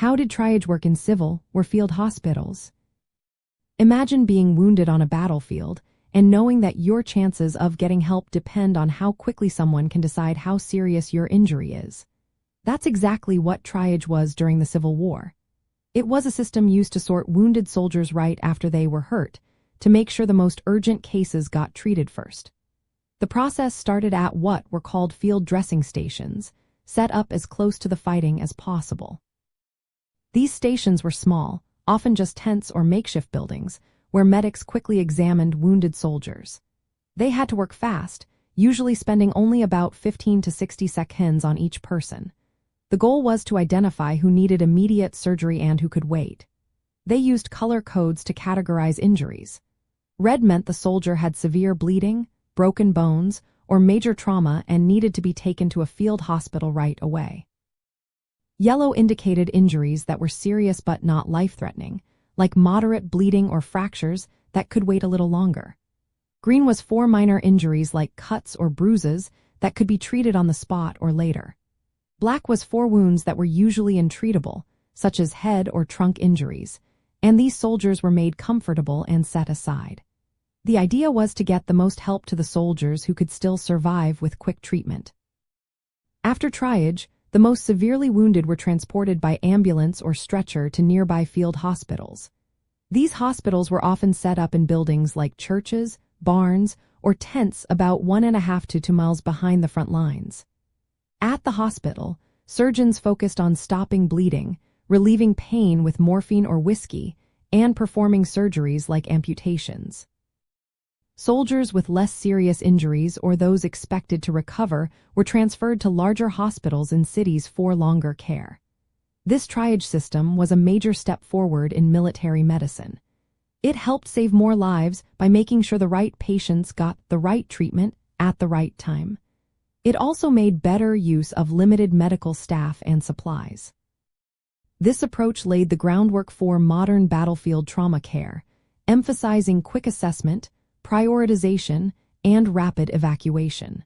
How did triage work in civil or field hospitals? Imagine being wounded on a battlefield and knowing that your chances of getting help depend on how quickly someone can decide how serious your injury is. That's exactly what triage was during the Civil War. It was a system used to sort wounded soldiers right after they were hurt, to make sure the most urgent cases got treated first. The process started at what were called field dressing stations, set up as close to the fighting as possible. These stations were small, often just tents or makeshift buildings, where medics quickly examined wounded soldiers. They had to work fast, usually spending only about 15 to 60 seconds on each person. The goal was to identify who needed immediate surgery and who could wait. They used color codes to categorize injuries. Red meant the soldier had severe bleeding, broken bones, or major trauma and needed to be taken to a field hospital right away. Yellow indicated injuries that were serious but not life-threatening, like moderate bleeding or fractures that could wait a little longer. Green was for minor injuries like cuts or bruises that could be treated on the spot or later. Black was for wounds that were usually untreatable, such as head or trunk injuries, and these soldiers were made comfortable and set aside. The idea was to get the most help to the soldiers who could still survive with quick treatment. After triage, the most severely wounded were transported by ambulance or stretcher to nearby field hospitals. These hospitals were often set up in buildings like churches, barns, or tents about 1.5 to 2 miles behind the front lines. At the hospital, surgeons focused on stopping bleeding, relieving pain with morphine or whiskey, and performing surgeries like amputations. Soldiers with less serious injuries or those expected to recover were transferred to larger hospitals in cities for longer care. This triage system was a major step forward in military medicine. It helped save more lives by making sure the right patients got the right treatment at the right time. It also made better use of limited medical staff and supplies. This approach laid the groundwork for modern battlefield trauma care, emphasizing quick assessment, prioritization, and rapid evacuation.